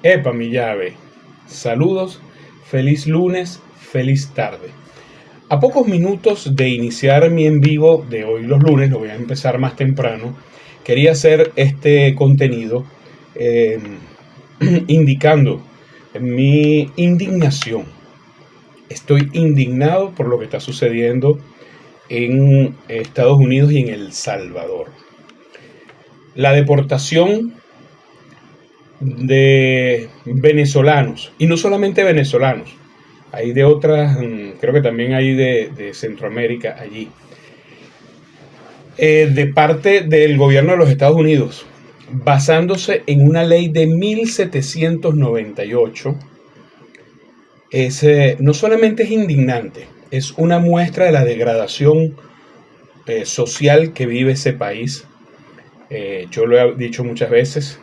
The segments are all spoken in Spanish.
Epa, mi llave. Saludos, feliz lunes, feliz tarde. A pocos minutos de iniciar mi en vivo de hoy los lunes, lo voy a empezar más temprano, quería hacer este contenido eh, indicando mi indignación. Estoy indignado por lo que está sucediendo en Estados Unidos y en El Salvador. La deportación de venezolanos, y no solamente venezolanos, hay de otras, creo que también hay de Centroamérica allí, de parte del gobierno de los Estados Unidos, basándose en una ley de 1798, no solamente es indignante, es una muestra de la degradación social que vive ese país. Yo lo he dicho muchas veces,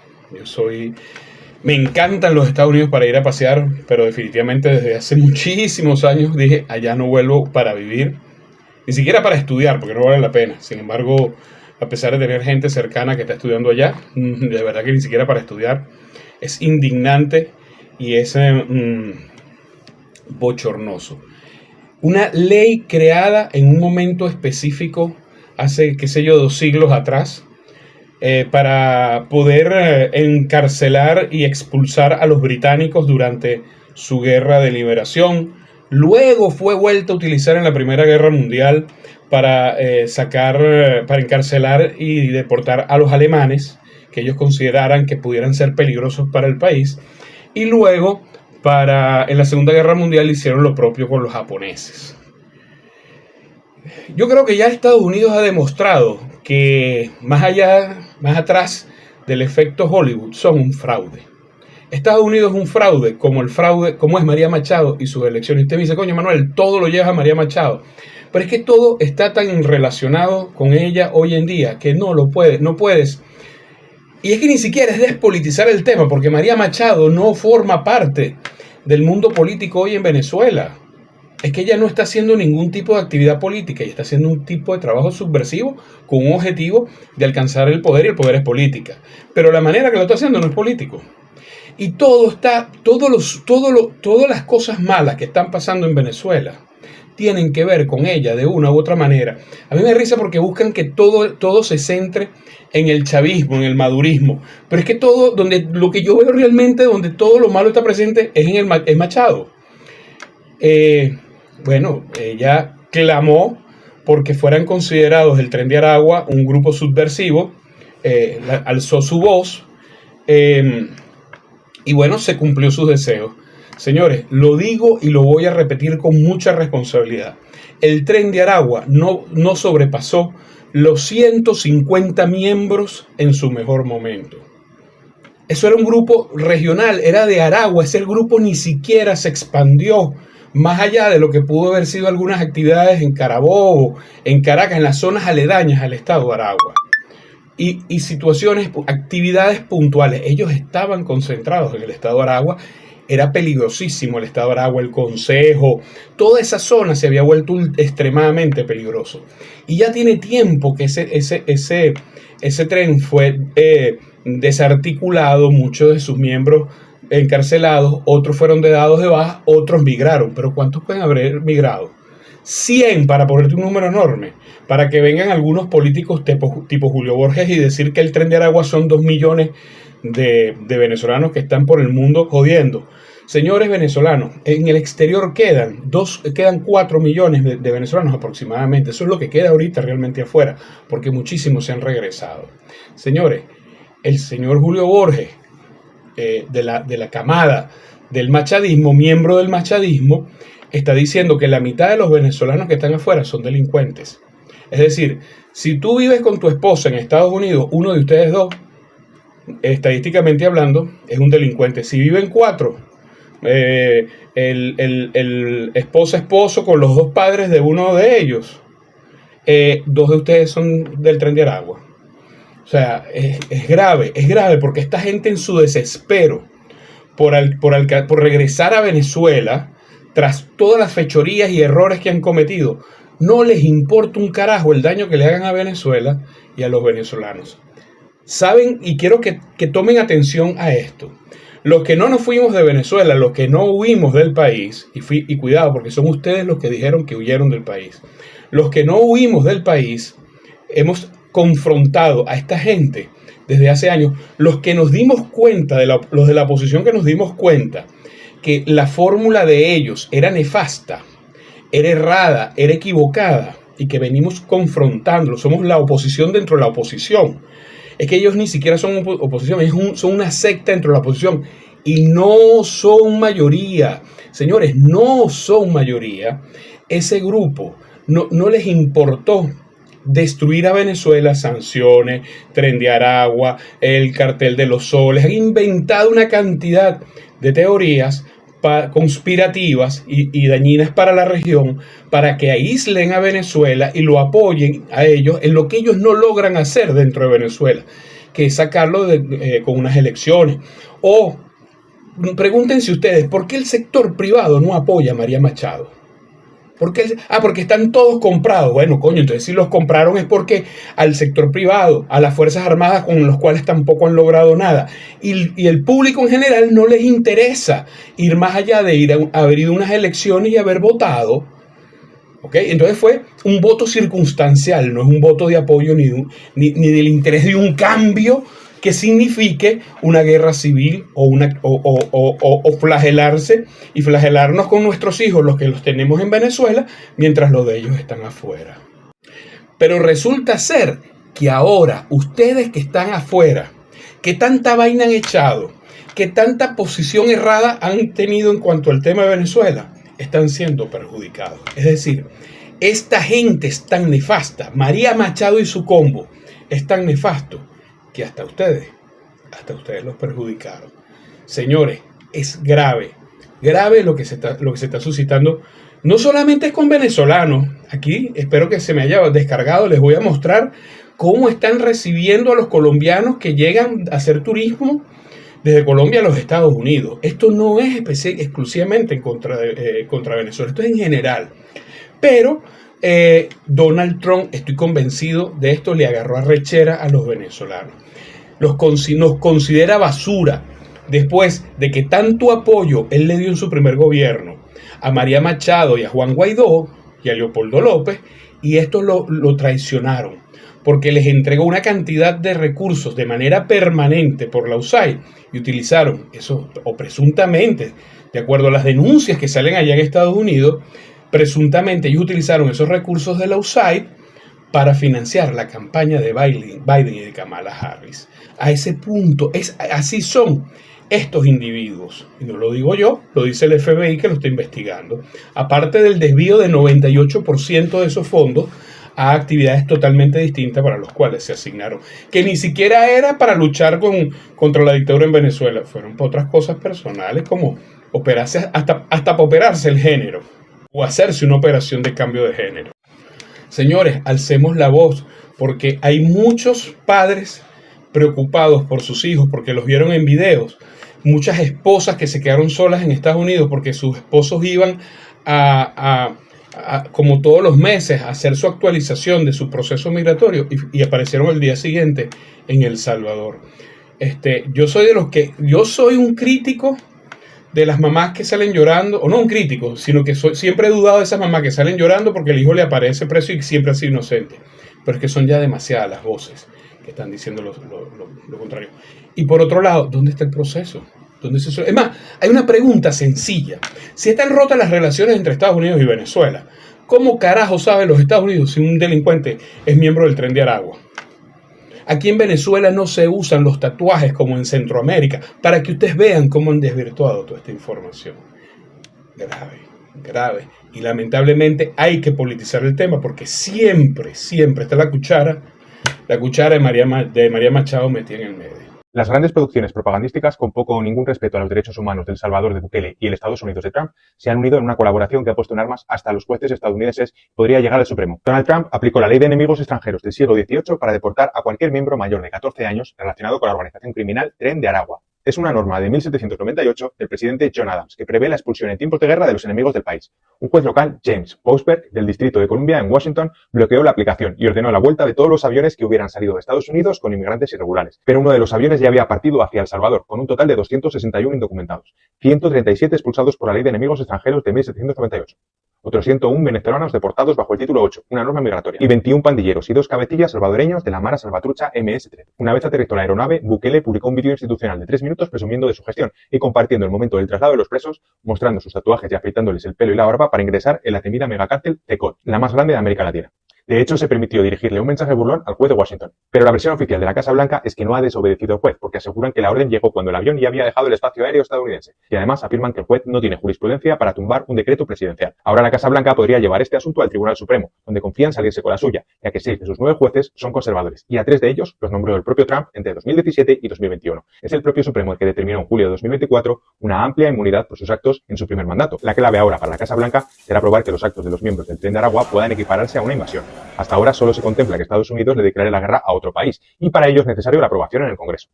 me encantan los Estados Unidos para ir a pasear, pero definitivamente desde hace muchísimos años dije, allá no vuelvo para vivir, ni siquiera para estudiar, porque no vale la pena. Sin embargo, a pesar de tener gente cercana que está estudiando allá, de verdad que ni siquiera para estudiar, es indignante y es bochornoso. Una ley creada en un momento específico, hace, qué sé yo, 2 siglos atrás, para poder encarcelar y expulsar a los británicos durante su guerra de liberación. Luego fue vuelta a utilizar en la Primera Guerra Mundial para para encarcelar y deportar a los alemanes que ellos consideraran que pudieran ser peligrosos para el país. Y luego, en la Segunda Guerra Mundial, hicieron lo propio con los japoneses. Yo creo que ya Estados Unidos ha demostrado que más atrás del efecto Hollywood, son un fraude. Estados Unidos es un fraude, como es María Machado y sus elecciones. Y usted me dice, coño Manuel, todo lo llevas a María Machado. Pero es que todo está tan relacionado con ella hoy en día que no puedes. Y es que ni siquiera es despolitizar el tema, porque María Machado no forma parte del mundo político hoy en Venezuela. Es que ella no está haciendo ningún tipo de actividad política, ella está haciendo un tipo de trabajo subversivo con un objetivo de alcanzar el poder, y el poder es política. Pero la manera que lo está haciendo no es político. Y todas las cosas malas que están pasando en Venezuela tienen que ver con ella de una u otra manera. A mí me da risa porque buscan que todo se centre en el chavismo, en el madurismo. Pero es que lo que yo veo realmente, donde todo lo malo está presente, es Machado. Ella clamó porque fueran considerados el Tren de Aragua un grupo subversivo, alzó su voz, y bueno, se cumplió sus deseos. Señores, lo digo y lo voy a repetir con mucha responsabilidad. El Tren de Aragua no sobrepasó los 150 miembros en su mejor momento. Eso era un grupo regional, era de Aragua. Ese grupo ni siquiera se expandió más allá de lo que pudo haber sido algunas actividades en Carabobo, en Caracas, en las zonas aledañas al estado de Aragua. Y actividades puntuales. Ellos estaban concentrados en el estado de Aragua. Era peligrosísimo el estado de Aragua, el Consejo, toda esa zona se había vuelto extremadamente peligroso. Y ya tiene tiempo que ese tren fue desarticulado, muchos de sus miembros encarcelados, otros fueron dados de baja, otros migraron. Pero ¿cuántos pueden haber migrado? 100, para ponerte un número enorme, para que vengan algunos políticos tipo Julio Borges y decir que el Tren de Aragua son 2 millones de venezolanos que están por el mundo jodiendo. Señores venezolanos, en el exterior quedan 4 millones de venezolanos aproximadamente. Eso es lo que queda ahorita realmente afuera, porque muchísimos se han regresado. Señores, el señor Julio Borges, de la camada del machadismo, miembro del machadismo, está diciendo que la mitad de los venezolanos que están afuera son delincuentes. Es decir, si tú vives con tu esposa en Estados Unidos, uno de ustedes dos, estadísticamente hablando, es un delincuente. Si viven 4, el esposo con los 2 padres de uno de ellos, 2 de ustedes son del Tren de Aragua. O sea, es grave porque esta gente, en su desespero por regresar a Venezuela, tras todas las fechorías y errores que han cometido, no les importa un carajo el daño que le hagan a Venezuela y a los venezolanos. Saben, y quiero que tomen atención a esto, Los que no nos fuimos de Venezuela, los que no huimos del país, y cuidado, porque son ustedes los que dijeron que huyeron del país, los que no huimos del país, hemos confrontado a esta gente desde hace años, los que nos dimos cuenta, los de la oposición que nos dimos cuenta que la fórmula de ellos era nefasta, era errada, era equivocada, y que venimos confrontando, somos la oposición dentro de la oposición. Es que ellos ni siquiera son oposición, son una secta dentro de la oposición y no son mayoría. Señores, no son mayoría. Ese grupo no les importó destruir a Venezuela, sanciones, Tren de Aragua, el cartel de los soles. Han inventado una cantidad de teorías conspirativas y dañinas para la región para que aíslen a Venezuela y lo apoyen a ellos en lo que ellos no logran hacer dentro de Venezuela, que es sacarlo con unas elecciones. O pregúntense ustedes, ¿por qué el sector privado no apoya a María Machado? Porque están todos comprados. Bueno, coño, entonces si los compraron es porque al sector privado, a las Fuerzas Armadas con los cuales tampoco han logrado nada, y el público en general no les interesa ir más allá de haber ido a unas elecciones y haber votado. ¿Okay? Entonces fue un voto circunstancial, no es un voto de apoyo ni del interés de un cambio que signifique una guerra civil o flagelarse y flagelarnos con nuestros hijos, los que los tenemos en Venezuela, mientras los de ellos están afuera. Pero resulta ser que ahora, ustedes que están afuera, que tanta vaina han echado, que tanta posición errada han tenido en cuanto al tema de Venezuela, están siendo perjudicados. Es decir, esta gente es tan nefasta, María Machado y su combo es tan nefasto, que hasta ustedes los perjudicaron. Señores, es grave lo que se está suscitando. No solamente es con venezolanos. Aquí espero que se me haya descargado. Les voy a mostrar cómo están recibiendo a los colombianos que llegan a hacer turismo desde Colombia a los Estados Unidos. Esto no es exclusivamente contra Venezuela, esto es en general. Pero Donald Trump, estoy convencido de esto, le agarró arrechera a los venezolanos. Nos considera basura después de que tanto apoyo él le dio en su primer gobierno a María Machado y a Juan Guaidó y a Leopoldo López, y estos lo traicionaron porque les entregó una cantidad de recursos de manera permanente por la USAID y utilizaron eso, o presuntamente, de acuerdo a las denuncias que salen allá en Estados Unidos, presuntamente ellos utilizaron esos recursos de la USAID para financiar la campaña de Biden y de Kamala Harris. A ese punto, así son estos individuos. Y no lo digo yo, lo dice el FBI que lo está investigando. Aparte del desvío de 98% de esos fondos a actividades totalmente distintas para los cuales se asignaron, que ni siquiera era para luchar contra la dictadura en Venezuela, fueron para otras cosas personales como operarse, hasta para operarse el género o hacerse una operación de cambio de género. Señores, alcemos la voz, porque hay muchos padres preocupados por sus hijos porque los vieron en videos, muchas esposas que se quedaron solas en Estados Unidos porque sus esposos iban como todos los meses a hacer su actualización de su proceso migratorio y aparecieron el día siguiente en El Salvador. Yo soy un crítico de las mamás que salen llorando, o no un crítico, sino que siempre he dudado de esas mamás que salen llorando porque el hijo le aparece preso y siempre ha sido inocente. Pero es que son ya demasiadas las voces que están diciendo lo contrario. Y por otro lado, ¿dónde está el proceso? Es más, hay una pregunta sencilla. Si están rotas las relaciones entre Estados Unidos y Venezuela, ¿cómo carajo saben los Estados Unidos si un delincuente es miembro del Tren de Aragua? Aquí en Venezuela no se usan los tatuajes como en Centroamérica, para que ustedes vean cómo han desvirtuado toda esta información. Grave. Y lamentablemente hay que politizar el tema porque siempre está la cuchara de María Machado metida en el medio. Las grandes producciones propagandísticas con poco o ningún respeto a los derechos humanos del Salvador de Bukele y el Estados Unidos de Trump se han unido en una colaboración que ha puesto en armas hasta a los jueces estadounidenses y podría llegar al Supremo. Donald Trump aplicó la ley de enemigos extranjeros del siglo XVIII para deportar a cualquier miembro mayor de 14 años relacionado con la organización criminal Tren de Aragua. Es una norma de 1798 del presidente John Adams que prevé la expulsión en tiempos de guerra de los enemigos del país. Un juez local, James Boasberg, del Distrito de Columbia en Washington, bloqueó la aplicación y ordenó la vuelta de todos los aviones que hubieran salido de Estados Unidos con inmigrantes irregulares. Pero uno de los aviones ya había partido hacia El Salvador, con un total de 261 indocumentados, 137 expulsados por la Ley de Enemigos Extranjeros de 1798. Otros 101 venezolanos deportados bajo el título 8, una norma migratoria, y 21 pandilleros y 2 cabecillas salvadoreños de la Mara Salvatrucha MS-13. Una vez aterrizó la aeronave, Bukele publicó un vídeo institucional de 3 minutos presumiendo de su gestión y compartiendo el momento del traslado de los presos, mostrando sus tatuajes y afeitándoles el pelo y la barba para ingresar en la temida megacárcel Tecot, la más grande de América Latina. De hecho, se permitió dirigirle un mensaje burlón al juez de Washington. Pero la versión oficial de la Casa Blanca es que no ha desobedecido al juez, porque aseguran que la orden llegó cuando el avión ya había dejado el espacio aéreo estadounidense. Y además afirman que el juez no tiene jurisprudencia para tumbar un decreto presidencial. Ahora la Casa Blanca podría llevar este asunto al Tribunal Supremo, donde confían salirse con la suya, ya que 6 de sus 9 jueces son conservadores, y a 3 de ellos los nombró el propio Trump entre 2017 y 2021. Es el propio Supremo el que determinó en julio de 2024 una amplia inmunidad por sus actos en su primer mandato. La clave ahora para la Casa Blanca será probar que los actos de los miembros del Tren de Aragua puedan equipararse a una invasión. Hasta ahora solo se contempla que Estados Unidos le declare la guerra a otro país, y para ello es necesario la aprobación en el Congreso.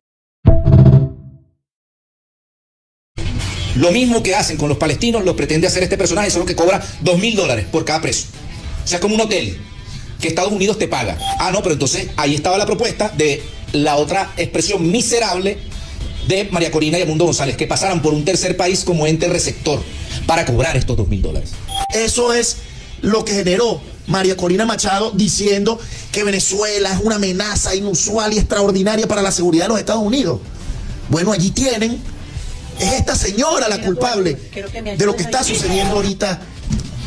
Lo mismo que hacen con los palestinos lo pretende hacer este personaje, solo que cobra $2.000 por cada preso. O sea, es como un hotel que Estados Unidos te paga. Ah, no, pero entonces ahí estaba la propuesta de la otra expresión miserable de María Corina y Edmundo González, que pasaran por un tercer país como ente receptor para cobrar estos $2.000. Eso es lo que generó María Corina Machado diciendo que Venezuela es una amenaza inusual y extraordinaria para la seguridad de los Estados Unidos. Bueno, allí tienen, es esta señora la culpable de lo que está sucediendo ahorita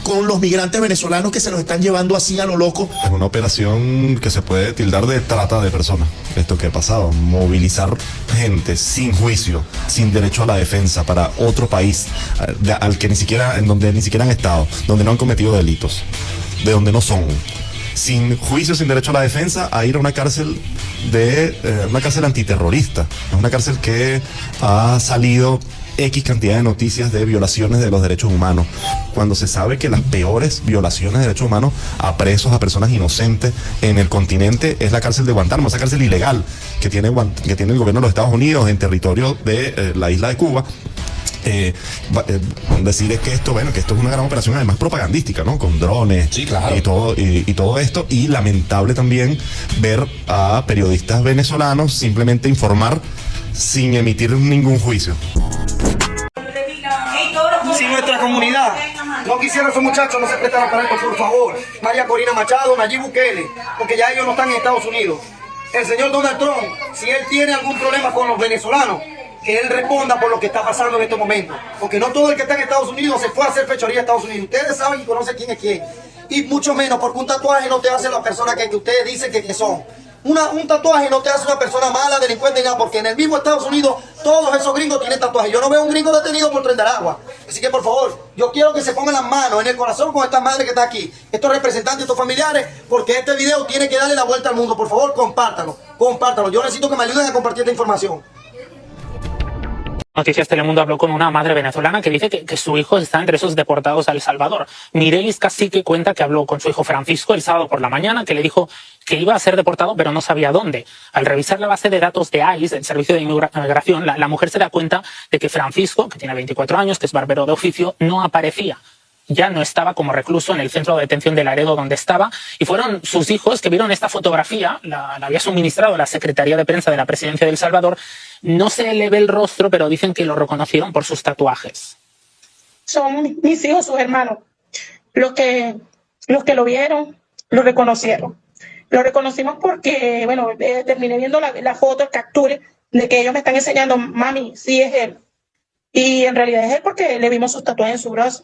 con los migrantes venezolanos que se los están llevando así a lo loco. Es una operación que se puede tildar de trata de personas. Esto que ha pasado, movilizar gente sin juicio, sin derecho a la defensa para otro país al que en donde ni siquiera han estado, donde no han cometido delitos, de donde no son, sin juicio, sin derecho a la defensa, a ir a una cárcel una cárcel antiterrorista, una cárcel que ha salido X cantidad de noticias de violaciones de los derechos humanos, cuando se sabe que las peores violaciones de derechos humanos a presos, a personas inocentes en el continente es la cárcel de Guantánamo, esa cárcel ilegal que tiene el gobierno de los Estados Unidos en territorio de la isla de Cuba. Decir es que esto es una gran operación además propagandística, ¿no? Con drones, sí, claro, y todo esto, y lamentable también ver a periodistas venezolanos simplemente informar sin emitir ningún juicio. Si nuestra comunidad no quisiera a esos muchachos, no se prestaran para esto, por favor. María Corina Machado, Nayib Bukele, porque ya ellos no están en Estados Unidos. El señor Donald Trump, si él tiene algún problema con los venezolanos, que él responda por lo que está pasando en estos momentos. Porque no todo el que está en Estados Unidos se fue a hacer fechoría a Estados Unidos. Ustedes saben y conocen quién es quién. Y mucho menos porque un tatuaje no te hace la persona que ustedes dicen que son. Un tatuaje no te hace una persona mala, delincuente ni nada, porque en el mismo Estados Unidos todos esos gringos tienen tatuajes. Yo no veo un gringo detenido por Tren de Aragua. Así que por favor, yo quiero que se pongan las manos en el corazón con esta madre que está aquí, estos representantes, estos familiares, porque este video tiene que darle la vuelta al mundo. Por favor, compártanlo. Yo necesito que me ayuden a compartir esta información. Noticias Telemundo habló con una madre venezolana que dice que su hijo está entre esos deportados a El Salvador. Mirelis Cacique cuenta que habló con su hijo Francisco el sábado por la mañana, que le dijo que iba a ser deportado pero no sabía dónde. Al revisar la base de datos de ICE, el Servicio de Inmigración, la mujer se da cuenta de que Francisco, que tiene 24 años, que es barbero de oficio, no aparecía. Ya no estaba como recluso en el centro de detención de Laredo donde estaba, y fueron sus hijos que vieron esta fotografía, la había suministrado la Secretaría de Prensa de la Presidencia de El Salvador. No se le ve el rostro, pero dicen que lo reconocieron por sus tatuajes. Son mis hijos, sus hermanos. Los que lo vieron, lo reconocieron. Lo reconocimos porque, terminé viendo la foto, el capture, de que ellos me están enseñando, mami, sí es él. Y en realidad es él porque le vimos sus tatuajes en su brazo.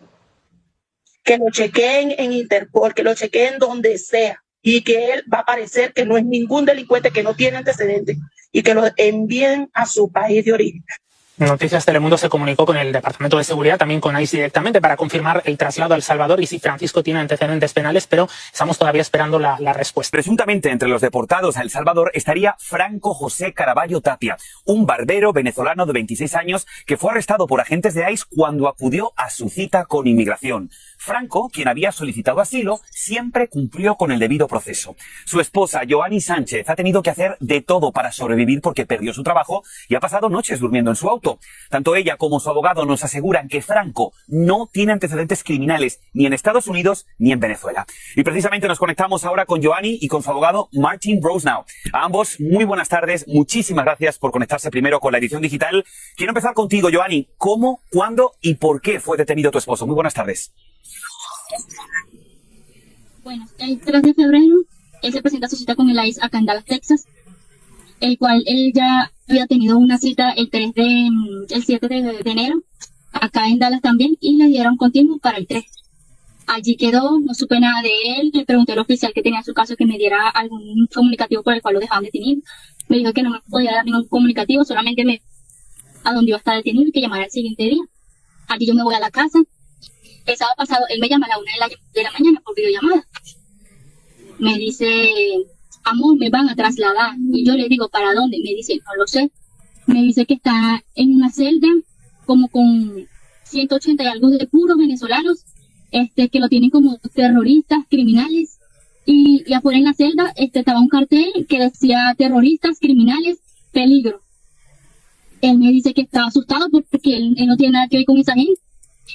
Que lo chequeen en Interpol, que lo chequeen donde sea, y que él va a aparecer que no es ningún delincuente, que no tiene antecedentes, y que lo envíen a su país de origen. Noticias Telemundo se comunicó con el Departamento de Seguridad, también con ICE directamente, para confirmar el traslado a El Salvador y si Francisco tiene antecedentes penales, pero estamos todavía esperando la respuesta. Presuntamente entre los deportados a El Salvador estaría Franco José Caraballo Tapia, un barbero venezolano de 26 años que fue arrestado por agentes de ICE cuando acudió a su cita con inmigración. Franco, quien había solicitado asilo, siempre cumplió con el debido proceso. Su esposa, Joanny Sánchez, ha tenido que hacer de todo para sobrevivir porque perdió su trabajo y ha pasado noches durmiendo en su auto. Tanto ella como su abogado nos aseguran que Franco no tiene antecedentes criminales ni en Estados Unidos ni en Venezuela. Y precisamente nos conectamos ahora con Joanny y con su abogado Martin Brosnaw. A ambos, muy buenas tardes. Muchísimas gracias por conectarse primero con la edición digital. Quiero empezar contigo, Joanny. ¿Cómo, cuándo y por qué fue detenido tu esposo? Muy buenas tardes. Bueno, el 3 de febrero él se presenta a su cita con el ICE acá en Dallas, Texas, el cual él ya había tenido una cita el 7 de enero acá en Dallas también, y le dieron continuo para el 3. Allí quedó, no supe nada de él. Le pregunté al oficial que tenía su caso que me diera algún comunicativo por el cual lo dejaban detenido. Me dijo que no me podía dar ningún comunicativo, solamente a dónde iba a estar detenido y que llamara el siguiente día. Allí yo me voy a la casa. El sábado pasado él me llama a la 1 de la mañana por videollamada. Me dice, amor, me van a trasladar. Y yo le digo, ¿para dónde? Me dice, no lo sé. Me dice que está en una celda como con 180 y algo de puros venezolanos, que lo tienen como terroristas, criminales. Y afuera en la celda estaba un cartel que decía terroristas, criminales, peligro. Él me dice que está asustado porque él no tiene nada que ver con esa gente,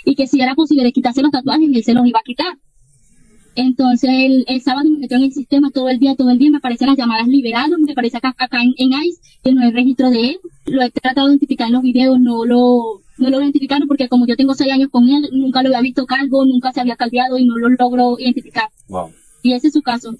y que si era posible de quitarse los tatuajes, él se los iba a quitar. Entonces el sábado me metió en el sistema todo el día, me aparecen las llamadas liberadas, me aparece acá en ICE, que no hay registro de él. Lo he tratado de identificar en los videos, no lo identificaron porque como yo tengo 6 años con él, nunca lo había visto calvo, nunca se había caldeado y no lo logro identificar. Wow. Y ese es su caso.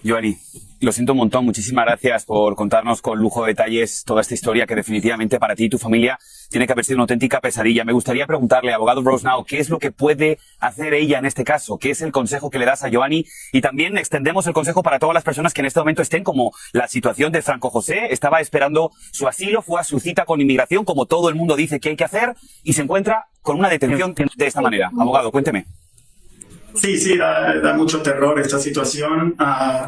Joanny, lo siento un montón. Muchísimas gracias por contarnos con lujo de detalles toda esta historia que definitivamente para ti y tu familia tiene que haber sido una auténtica pesadilla. Me gustaría preguntarle, abogado Brosnaw, ¿qué es lo que puede hacer ella en este caso? ¿Qué es el consejo que le das a Joanny? Y también extendemos el consejo para todas las personas que en este momento estén como la situación de Franco José. Estaba esperando su asilo, fue a su cita con inmigración, como todo el mundo dice que hay que hacer, y se encuentra con una detención de esta manera. Abogado, cuénteme. Sí, da mucho terror esta situación.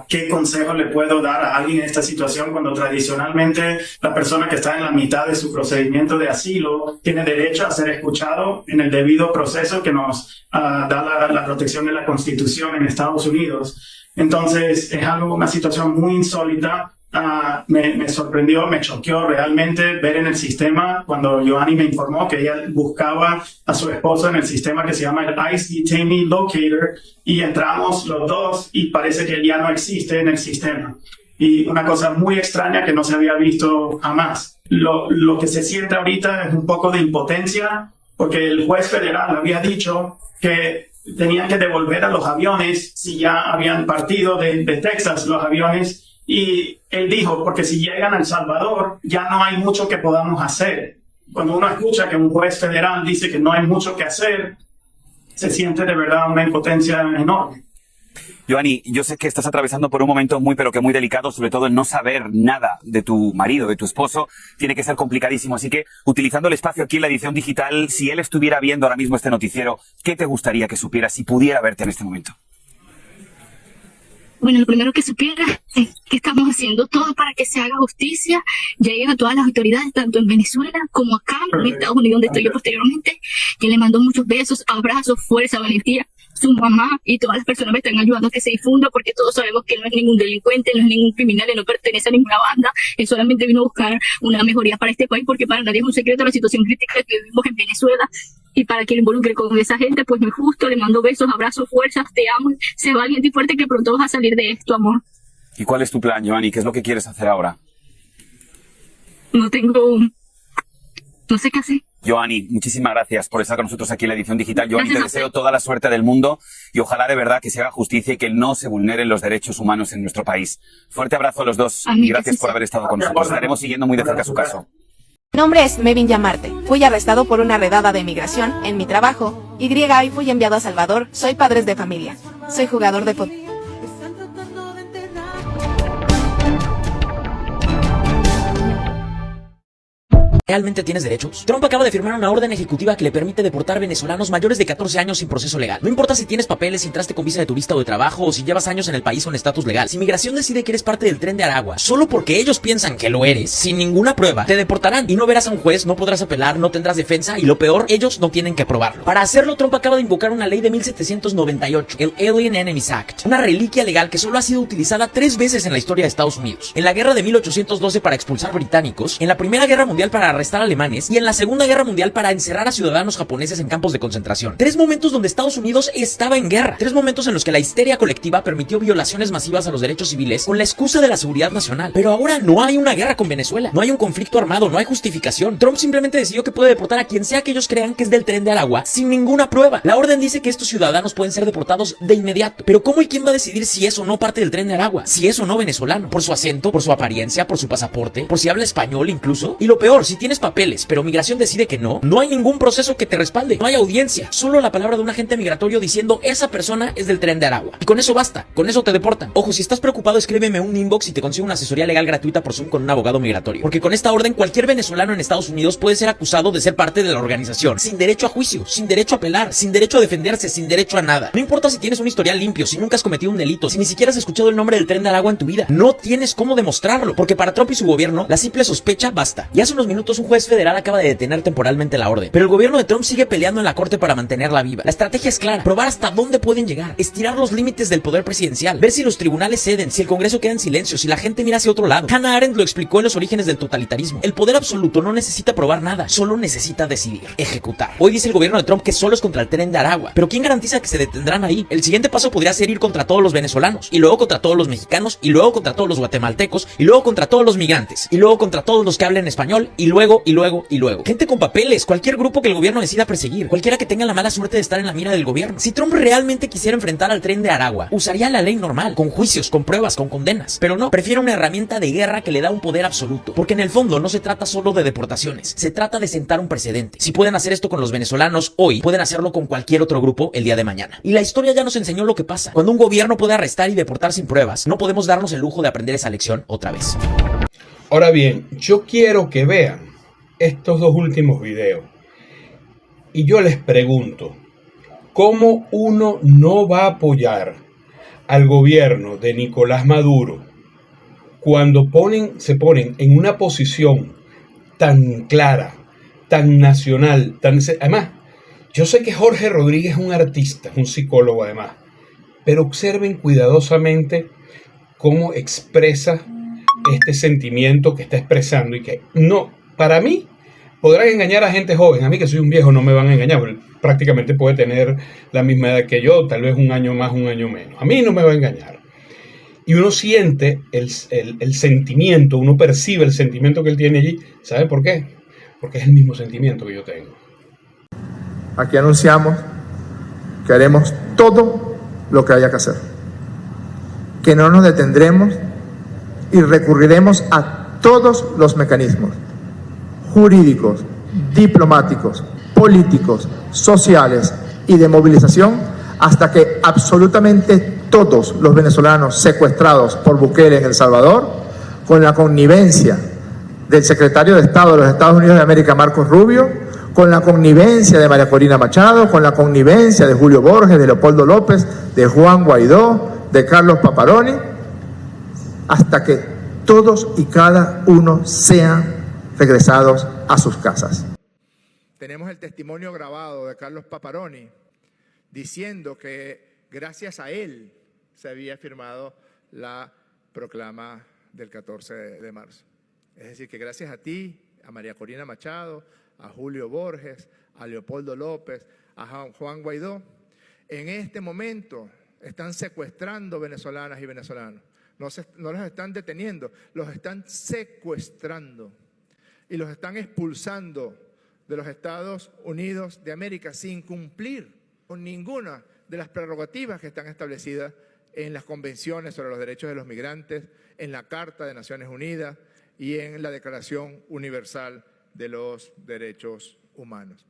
¿Qué consejo le puedo dar a alguien en esta situación cuando tradicionalmente la persona que está en la mitad de su procedimiento de asilo tiene derecho a ser escuchado en el debido proceso que nos da la protección de la Constitución en Estados Unidos? Entonces, es una situación muy insólita. Me sorprendió, me choqueó realmente ver en el sistema cuando Joanny me informó que ella buscaba a su esposo en el sistema que se llama el ICE Detainee Locator, y entramos los dos y parece que ya no existe en el sistema. Y una cosa muy extraña que no se había visto jamás. Lo que se siente ahorita es un poco de impotencia porque el juez federal había dicho que tenían que devolver a los aviones si ya habían partido de Texas los aviones. Y él dijo, porque si llegan a El Salvador, ya no hay mucho que podamos hacer. Cuando uno escucha que un juez federal dice que no hay mucho que hacer, se siente de verdad una impotencia enorme. Joanny, yo sé que estás atravesando por un momento pero que muy delicado, sobre todo el no saber nada de tu marido, de tu esposo, tiene que ser complicadísimo. Así que, utilizando el espacio aquí en la edición digital, si él estuviera viendo ahora mismo este noticiero, ¿qué te gustaría que supiera si pudiera verte en este momento? Bueno, lo primero que supiera es que estamos haciendo todo para que se haga justicia, lleguen a todas las autoridades, tanto en Venezuela como acá en Estados Unidos, donde estoy yo posteriormente, que le mando muchos besos, abrazos, fuerza, valentía, su mamá y todas las personas me están ayudando a que se difunda, porque todos sabemos que él no es ningún delincuente, no es ningún criminal, él no pertenece a ninguna banda, él solamente vino a buscar una mejoría para este país, porque para nadie es un secreto la situación crítica que vivimos en Venezuela. Y para que le involucre con esa gente, pues no es justo. Le mando besos, abrazos, fuerzas, te amo. Sé valiente y fuerte que pronto vas a salir de esto, amor. ¿Y cuál es tu plan, Joanny? ¿Qué es lo que quieres hacer ahora? No sé qué hacer. Joanny, muchísimas gracias por estar con nosotros aquí en la edición digital. Joanny, te deseo toda la suerte del mundo y ojalá de verdad que se haga justicia y que no se vulneren los derechos humanos en nuestro país. Fuerte abrazo a los dos y gracias por haber estado con nosotros. Estaremos siguiendo muy de cerca su caso. Mi nombre es Mevin Yamarte. Fui arrestado por una redada de inmigración en mi trabajo. Y fui enviado a Salvador. Soy padre de familia. Soy jugador de fútbol. ¿Realmente tienes derechos? Trump acaba de firmar una orden ejecutiva que le permite deportar venezolanos mayores de 14 años sin proceso legal. No importa si tienes papeles, si entraste con visa de turista o de trabajo, o si llevas años en el país con estatus legal. Si Migración decide que eres parte del Tren de Aragua, solo porque ellos piensan que lo eres, sin ninguna prueba, te deportarán. Y no verás a un juez, no podrás apelar, no tendrás defensa, y lo peor, ellos no tienen que probarlo. Para hacerlo, Trump acaba de invocar una ley de 1798, el Alien Enemies Act, una reliquia legal que solo ha sido utilizada 3 veces en la historia de Estados Unidos. En la guerra de 1812 para expulsar británicos, en la Primera Guerra Mundial para arrestar alemanes, y en la Segunda Guerra Mundial para encerrar a ciudadanos japoneses en campos de concentración. 3 momentos donde Estados Unidos estaba en guerra. 3 momentos en los que la histeria colectiva permitió violaciones masivas a los derechos civiles con la excusa de la seguridad nacional. Pero ahora no hay una guerra con Venezuela, no hay un conflicto armado, no hay justificación. Trump simplemente decidió que puede deportar a quien sea que ellos crean que es del Tren de Aragua sin ninguna prueba. La orden dice que estos ciudadanos pueden ser deportados de inmediato. Pero ¿cómo y quién va a decidir si es o no parte del Tren de Aragua? Si es o no venezolano. Por su acento, por su apariencia, por su pasaporte, por si habla español incluso. Y lo peor, si tienes papeles, pero Migración decide que no hay ningún proceso que te respalde, no hay audiencia, solo la palabra de un agente migratorio diciendo esa persona es del Tren de Aragua. Y con eso basta, con eso te deportan. Ojo, si estás preocupado, escríbeme un inbox y te consigo una asesoría legal gratuita por Zoom con un abogado migratorio. Porque con esta orden, cualquier venezolano en Estados Unidos puede ser acusado de ser parte de la organización, sin derecho a juicio, sin derecho a apelar, sin derecho a defenderse, sin derecho a nada. No importa si tienes un historial limpio, si nunca has cometido un delito, si ni siquiera has escuchado el nombre del Tren de Aragua en tu vida, no tienes cómo demostrarlo, porque para Trump y su gobierno, la simple sospecha basta. Y hace unos minutos un juez federal acaba de detener temporalmente la orden, pero el gobierno de Trump sigue peleando en la corte para mantenerla viva. La estrategia es clara, probar hasta dónde pueden llegar, estirar los límites del poder presidencial, ver si los tribunales ceden, si el Congreso queda en silencio, si la gente mira hacia otro lado. Hannah Arendt lo explicó en Los orígenes del totalitarismo. El poder absoluto no necesita probar nada, solo necesita decidir, ejecutar. Hoy dice el gobierno de Trump que solo es contra el Tren de Aragua, pero ¿quién garantiza que se detendrán ahí? El siguiente paso podría ser ir contra todos los venezolanos, y luego contra todos los mexicanos, y luego contra todos los guatemaltecos, y luego contra todos los migrantes, y luego contra todos los que hablen español, y luego. Gente con papeles, cualquier grupo que el gobierno decida perseguir, cualquiera que tenga la mala suerte de estar en la mira del gobierno. Si Trump realmente quisiera enfrentar al Tren de Aragua, usaría la ley normal, con juicios, con pruebas, con condenas. Pero no, prefiere una herramienta de guerra que le da un poder absoluto. Porque en el fondo no se trata solo de deportaciones, se trata de sentar un precedente. Si pueden hacer esto con los venezolanos hoy, pueden hacerlo con cualquier otro grupo el día de mañana. Y la historia ya nos enseñó lo que pasa. Cuando un gobierno puede arrestar y deportar sin pruebas, no podemos darnos el lujo de aprender esa lección otra vez. Ahora bien, yo quiero que vean estos 2 últimos videos. Y yo les pregunto, ¿cómo uno no va a apoyar al gobierno de Nicolás Maduro cuando se ponen en una posición tan clara, tan nacional, además, yo sé que Jorge Rodríguez es un artista, es un psicólogo además, pero observen cuidadosamente cómo expresa este sentimiento que está expresando y que no, para mí, podrán engañar a gente joven. A mí, que soy un viejo, no me van a engañar, porque prácticamente puede tener la misma edad que yo, tal vez un año más, un año menos. A mí no me va a engañar. Y uno siente el sentimiento, uno percibe el sentimiento que él tiene allí. ¿Sabe por qué? Porque es el mismo sentimiento que yo tengo. Aquí anunciamos que haremos todo lo que haya que hacer, que no nos detendremos y recurriremos a todos los mecanismos jurídicos, diplomáticos, políticos, sociales y de movilización hasta que absolutamente todos los venezolanos secuestrados por Bukele en El Salvador, con la connivencia del secretario de Estado de los Estados Unidos de América, Marco Rubio, con la connivencia de María Corina Machado, con la connivencia de Julio Borges, de Leopoldo López, de Juan Guaidó, de Carlos Paparoni, hasta que todos y cada uno sean regresados a sus casas. Tenemos el testimonio grabado de Carlos Paparoni diciendo que gracias a él se había firmado la proclama del 14 de marzo. Es decir, que gracias a ti, a María Corina Machado, a Julio Borges, a Leopoldo López, a Juan Guaidó, en este momento están secuestrando venezolanas y venezolanos. No los están deteniendo, los están secuestrando y los están expulsando de los Estados Unidos de América sin cumplir con ninguna de las prerrogativas que están establecidas en las convenciones sobre los derechos de los migrantes, en la Carta de Naciones Unidas y en la Declaración Universal de los Derechos Humanos.